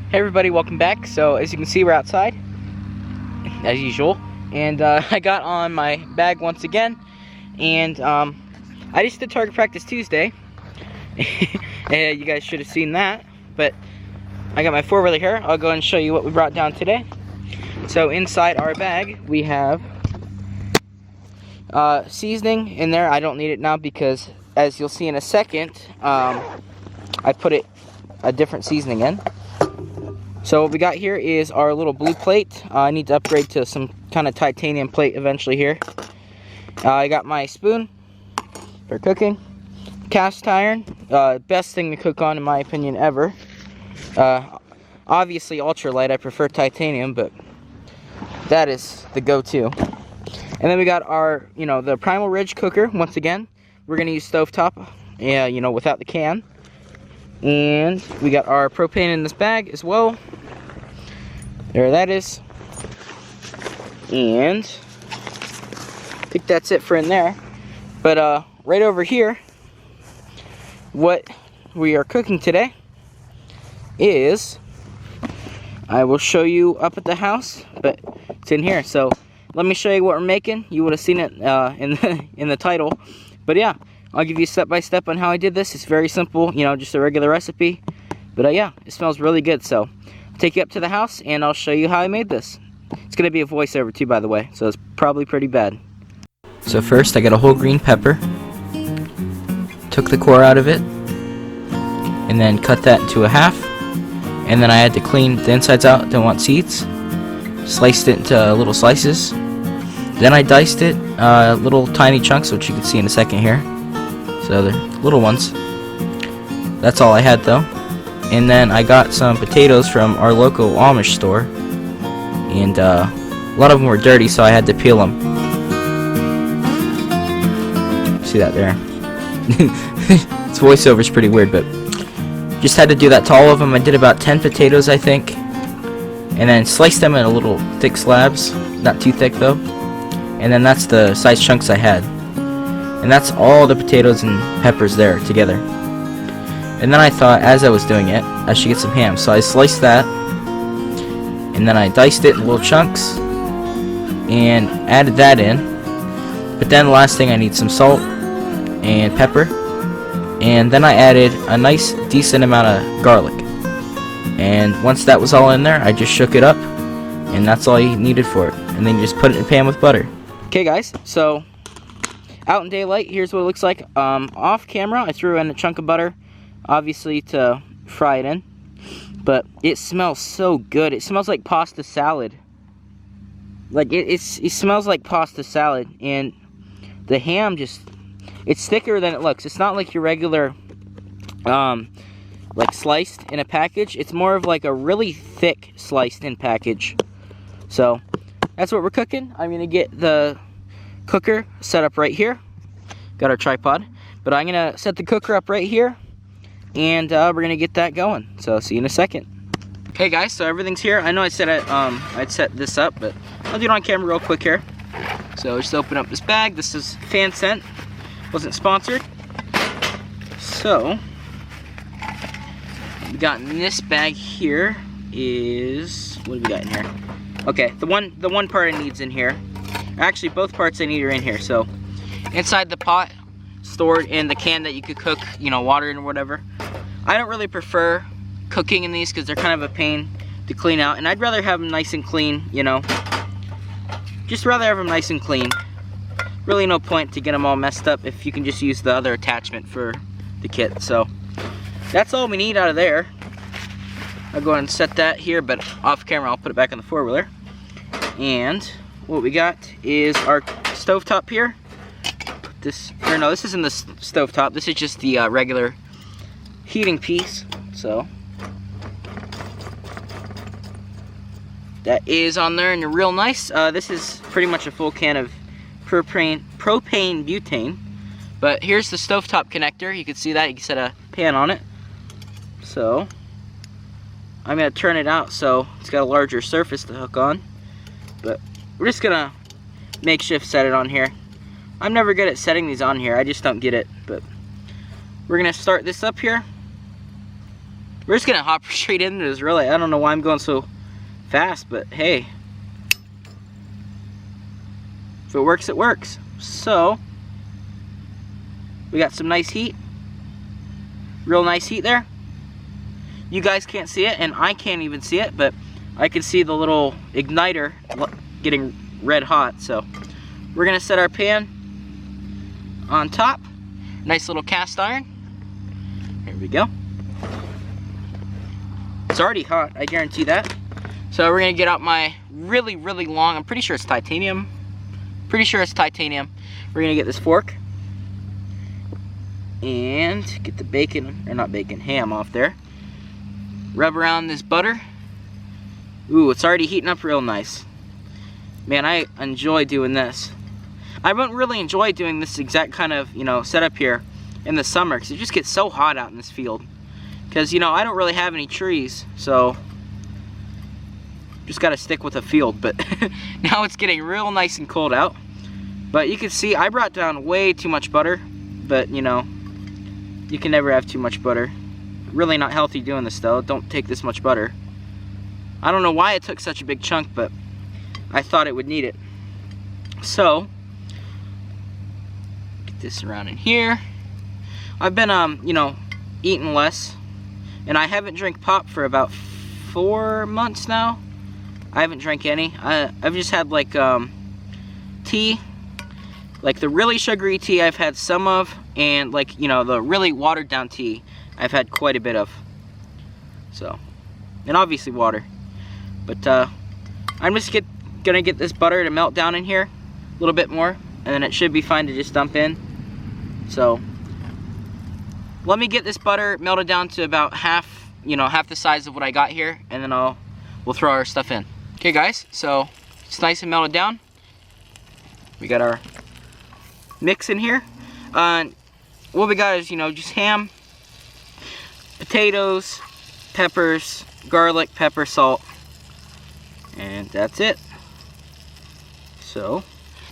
Hey everybody, welcome back. So as you can see, we're outside as usual, and I got on my bag once again, and I just did target practice Tuesday. And you guys should have seen that, but I got my four-wheeler here. I'll go and show you what we brought down today. So inside our bag we have seasoning in there. I don't need it now because, as you'll see in a second, I put a different seasoning in. So what we got here is our little blue plate. I need to upgrade to some kind of titanium plate eventually here. I got my spoon for cooking. Cast iron, best thing to cook on in my opinion ever. Obviously ultralight, I prefer titanium, but that is the go-to. And then we got our, the Primal Ridge cooker. Once again, we're gonna use stovetop, without the can. And we got our propane in this bag as well. There that is. And I think that's it for in there. But right over here, what we are cooking today is, I will show you up at the house, but it's in here. So let me show you what we're making. You would have seen it in the title. But yeah, I'll give you step by step on how I did this. It's very simple, just a regular recipe. But yeah, it smells really good. So I'll take you up to the house and I'll show you how I made this. It's gonna be a voiceover too, by the way, so it's probably pretty bad. So first I got a whole green pepper, took the core out of it, and then cut that into a half. And then I had to clean the insides out, don't want seeds. Sliced it into little slices. Then I diced it, little tiny chunks, which you can see in a second here. So they're little ones. That's all I had though. And then I got some potatoes from our local Amish store. And a lot of them were dirty, so I had to peel them. See that there? This voiceover is pretty weird, but just had to do that to all of them. I did about 10 potatoes, I think. And then sliced them in little thick slabs. Not too thick though. And then that's the size chunks I had. And that's all the potatoes and peppers there together. And then I thought, as I was doing it, I should get some ham. So I sliced that, and then I diced it in little chunks and added that in. But then the last thing, I need some salt and pepper. And then I added a nice decent amount of garlic. And once that was all in there, I just shook it up, and that's all you needed for it. And then you just put it in a pan with butter. Okay guys, so out in daylight, here's what it looks like. Off camera, I threw in a chunk of butter, obviously to fry it in. But it smells so good. It smells like pasta salad. Like it smells like pasta salad, and the ham it's thicker than it looks. It's not like your regular like sliced in a package. It's more of like a really thick sliced in package. So that's what we're cooking. I'm gonna get the cooker set up right here. Got our tripod, but I'm gonna set the cooker up right here, and we're gonna get that going. So see you in a second. Okay guys, so everything's here. I know I said I'd set this up, but I'll do it on camera real quick here. So just open up this bag. This is fan sent, wasn't sponsored. So what we got in this bag here is, what do we got in here? Okay, the one part I need's in here. Actually, both parts I need are in here. So inside the pot, stored in the can that you could cook, water in or whatever. I don't really prefer cooking in these because they're kind of a pain to clean out, and I'd rather have them nice and clean, just rather have them nice and clean. Really no point to get them all messed up if you can just use the other attachment for the kit. So that's all we need out of there. I'll go ahead and set that here, but off camera I'll put it back on the four-wheeler. And what we got is our stovetop here. This isn't the stovetop. This is just the regular heating piece. So that is on there, and they're real nice. This is pretty much a full can of propane butane. But here's the stovetop connector. You can see that. You can set a pan on it. So I'm gonna turn it out so it's got a larger surface to hook on. But we're just gonna makeshift set it on here. I'm never good at setting these on here. I just don't get it. But we're gonna start this up here. we're just gonna hop straight into this, really. I don't know why I'm going so fast, but hey. If it works, it works. So, we got some nice heat. Real nice heat there. You guys can't see it, and I can't even see it, but I can see the little igniter getting red hot. So, we're gonna set our pan on top. Nice little cast iron. Here we go. It's already hot, I guarantee that. So we're gonna get out my really, really long, I'm pretty sure it's titanium. Pretty sure it's titanium. We're gonna get this fork and get the bacon, or not bacon, ham off there. Rub around this butter. Ooh, it's already heating up real nice. Man, I enjoy doing this. I wouldn't really enjoy doing this exact kind of, you know, setup here in the summer because it just gets so hot out in this field. Because, you know, I don't really have any trees, so just got to stick with a field. But now it's getting real nice and cold out. But you can see I brought down way too much butter. But, you know, you can never have too much butter. Really not healthy doing this, though. Don't take this much butter. I don't know why it took such a big chunk, but I thought it would need it. So, get this around in here. I've been, you know, eating less. And I haven't drank pop for about 4 months now. I haven't drank any. I've just had like tea, like the really sugary tea I've had some of, and like, you know, the really watered down tea I've had quite a bit of. So, and obviously water. But I'm just gonna get this butter to melt down in here a little bit more, and then it should be fine to just dump in. So, let me get this butter melted down to about half, you know, half the size of what I got here, and then we'll throw our stuff in. Okay, guys, so it's nice and melted down. We got our mix in here. What we got is, you know, just ham, potatoes, peppers, garlic, pepper, salt, and that's it. So,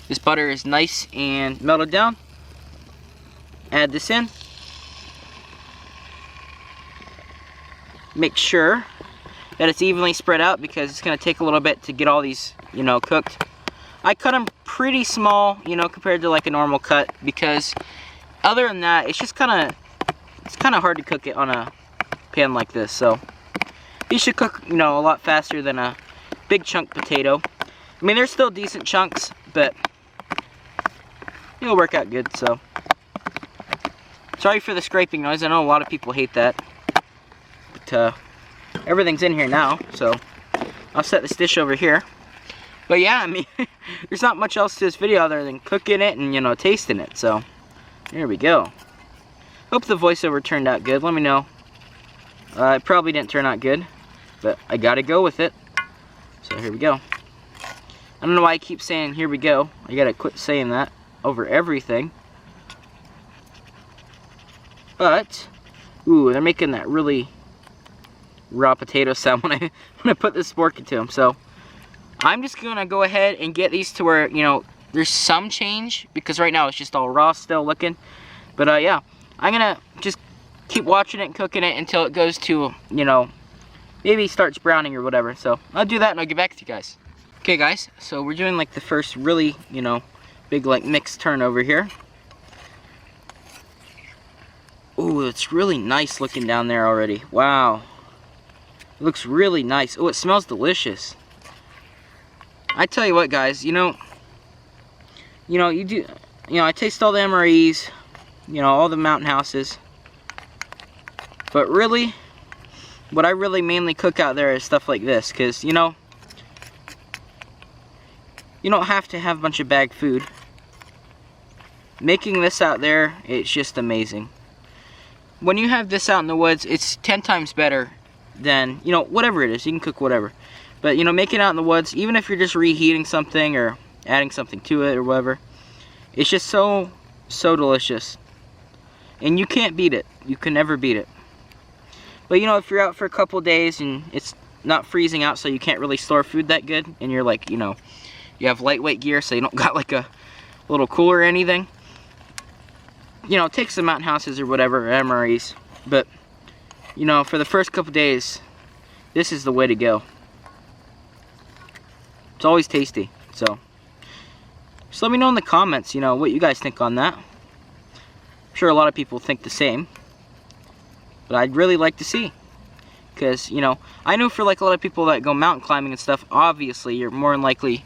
this butter is nice and melted down. Add this in. Make sure that it's evenly spread out because it's going to take a little bit to get all these, you know, cooked. I cut them pretty small, you know, compared to like a normal cut, because other than that, it's just kind of hard to cook it on a pan like this. So these should cook, you know, a lot faster than a big chunk potato. I mean, they're still decent chunks, but it'll work out good. So sorry for the scraping noise. I know a lot of people hate that. But everything's in here now, so I'll set this dish over here. But yeah, I mean, there's not much else to this video other than cooking it and, you know, tasting it. So here we go. Hope the voiceover turned out good. Let me know. It probably didn't turn out good, but I gotta go with it. So here we go. I don't know why I keep saying here we go. I gotta quit saying that over everything. But, ooh, they're making that really raw potato sound when I put this fork into them. So I'm just gonna go ahead and get these to where, you know, there's some change, because right now it's just all raw still looking. But yeah, I'm gonna just keep watching it and cooking it until it goes to, you know, maybe starts browning or whatever. So I'll do that and I'll get back to you guys. Okay guys, so we're doing like the first really, you know, big like mixed turn over here. Ooh, it's really nice looking down there already. Wow. It looks really nice. Oh, it smells delicious. I tell you what, guys, you know, I taste all the MREs, you know, all the mountain houses. But really, what I really mainly cook out there is stuff like this, because, you know, you don't have to have a bunch of bagged food. Making this out there, it's just amazing. When you have this out in the woods, it's 10 times better than, you know, whatever it is. You can cook whatever. But, you know, making it out in the woods, even if you're just reheating something or adding something to it or whatever, it's just so delicious. And you can't beat it. You can never beat it. But, you know, if you're out for a couple days and it's not freezing out, so you can't really store food that good, and you're like, you know, you have lightweight gear, so you don't got like a little cooler or anything, you know, take some mountain houses or whatever, or MREs. But you know, for the first couple days, this is the way to go. It's always tasty. So just let me know in the comments, you know, what you guys think on that. I'm sure a lot of people think the same, but I'd really like to see, because, you know, I know for like a lot of people that go mountain climbing and stuff, obviously you're more than likely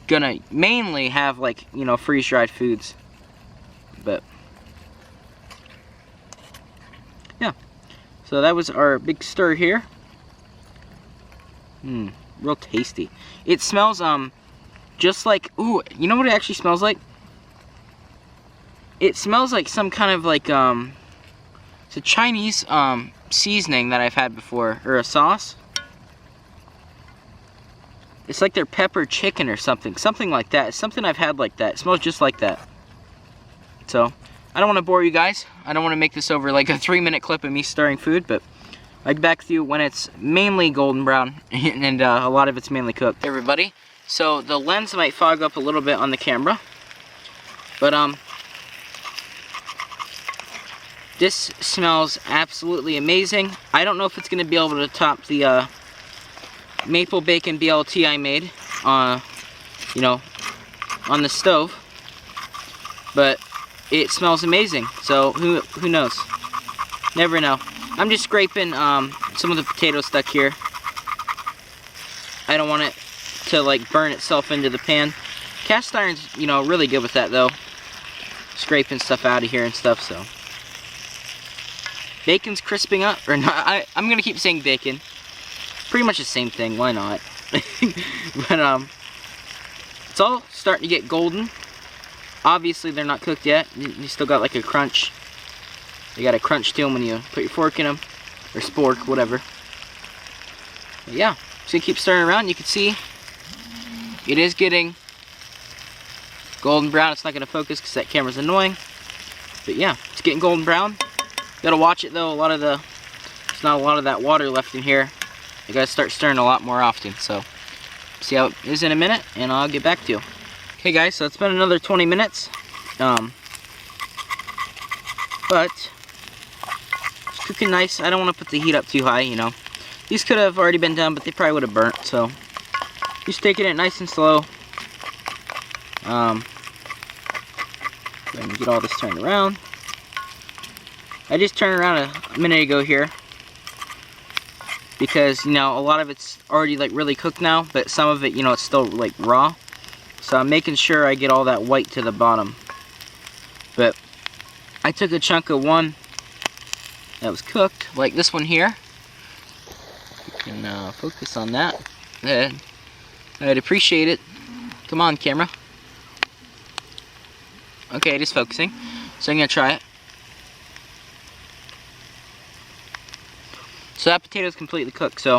gonna mainly have, like, you know, freeze-dried foods. But yeah, so that was our big stir here. Real tasty. It smells just like, ooh, you know what it actually smells like? It smells like some kind of like it's a Chinese seasoning that I've had before, or a sauce. It's like their pepper chicken or something like that. It's something I've had like that. It smells just like that. So I don't want to bore you guys. I don't want to make this over like a 3-minute clip of me stirring food, but I'll get back to you when it's mainly golden brown and a lot of it's mainly cooked. Hey everybody, so the lens might fog up a little bit on the camera, but this smells absolutely amazing. I don't know if it's going to be able to top the maple bacon BLT I made, you know, on the stove, but it smells amazing. So who knows? Never know. I'm just scraping some of the potato stuck here. I don't want it to like burn itself into the pan. Cast iron's, you know, really good with that though. Scraping stuff out of here and stuff. So bacon's crisping up, or not? I'm gonna keep saying bacon. Pretty much the same thing. Why not? But it's all starting to get golden. Obviously they're not cooked yet. You still got like a crunch. You got a crunch to them when you put your fork in them, or spork, whatever. But yeah, so you keep stirring around. You can see it is getting golden brown. It's not going to focus because that camera's annoying. But yeah, it's getting golden brown. Gotta watch it though. There's not a lot of that water left in here. You gotta start stirring a lot more often. So see how it is in a minute, and I'll get back to you. Okay guys, so it's been another 20 minutes. But it's cooking nice. I don't want to put the heat up too high, you know. These could have already been done, but they probably would have burnt. So just taking it nice and slow. Go ahead and get all this turned around. I just turned around a minute ago here because, you know, a lot of it's already like really cooked now, but some of it, you know, it's still like raw. So I'm making sure I get all that white to the bottom. But I took a chunk of one that was cooked, like this one here. You can focus on that. I'd appreciate it. Come on, camera. Okay, it is focusing. So I'm gonna try it. So that potato is completely cooked. So,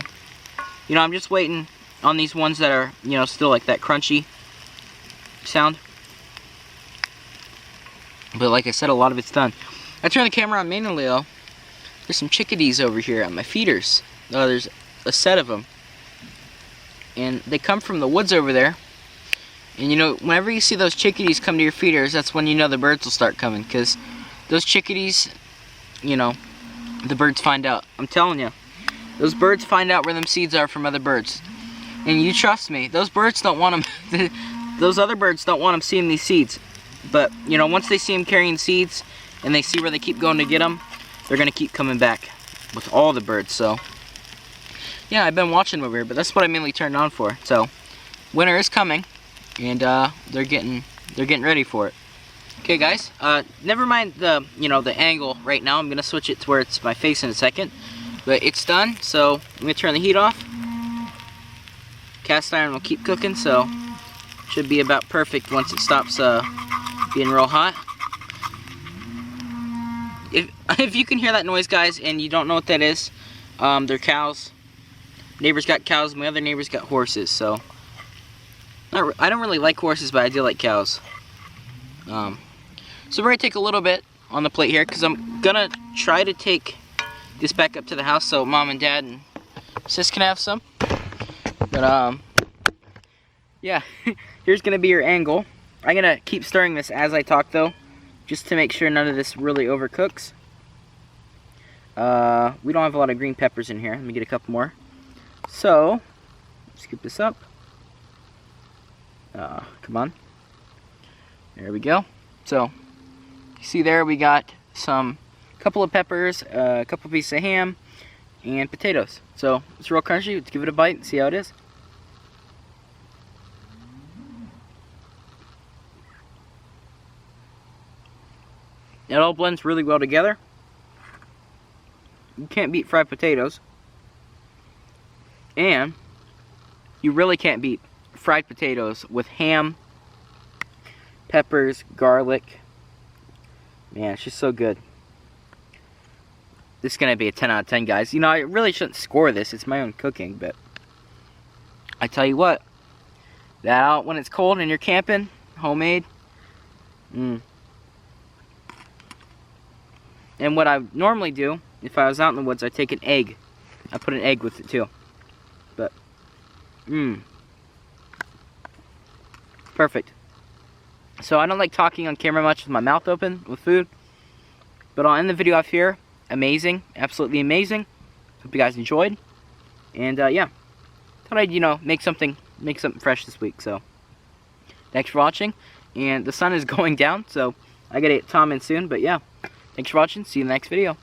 you know, I'm just waiting on these ones that are, you know, still like that crunchy sound. But like I said, a lot of it's done. I turned the camera on manually though. There's some chickadees over here at my feeders. Oh, there's a set of them. And they come from the woods over there. And you know, whenever you see those chickadees come to your feeders, that's when you know the birds will start coming. Because those chickadees, you know, the birds find out. I'm telling you. Those birds find out where them seeds are from other birds. And you trust me, those birds don't want them, those other birds don't want them seeing these seeds. But, you know, once they see them carrying seeds, and they see where they keep going to get them, they're going to keep coming back with all the birds. So, yeah, I've been watching over here, but that's what I mainly turned on for. So, winter is coming, and they're getting ready for it. Okay, guys, never mind the, you know, the angle right now. I'm going to switch it to where it's my face in a second. But it's done, so I'm going to turn the heat off. Cast iron will keep cooking, so should be about perfect once it stops being real hot. If you can hear that noise, guys, and you don't know what that is, they're cows. Neighbors got cows, my other neighbors got horses, so I don't really like horses, but I do like cows. So we're going to take a little bit on the plate here, because I'm going to try to take this back up to the house so Mom and Dad and Sis can have some. But, yeah, here's going to be your angle. I'm going to keep stirring this as I talk, though, just to make sure none of this really overcooks. We don't have a lot of green peppers in here. Let me get a couple more. So, scoop this up. Come on. There we go. So, you see there we got couple of peppers, a couple pieces of ham, and potatoes. So, it's real crunchy. Let's give it a bite and see how it is. It all blends really well together. You can't beat fried potatoes. And you really can't beat fried potatoes with ham, peppers, garlic. Man, it's just so good. This is going to be a 10 out of 10, guys. You know, I really shouldn't score this. It's my own cooking, but I tell you what, that out when it's cold and you're camping, homemade. And what I normally do, if I was out in the woods, I'd take an egg. I put an egg with it too. But, perfect. So I don't like talking on camera much with my mouth open with food. But I'll end the video off here. Amazing. Absolutely amazing. Hope you guys enjoyed. And, yeah. Thought I'd, you know, make something fresh this week. So, thanks for watching. And the sun is going down, so I gotta get Tom in soon. But, yeah. Thanks for watching. See you in the next video.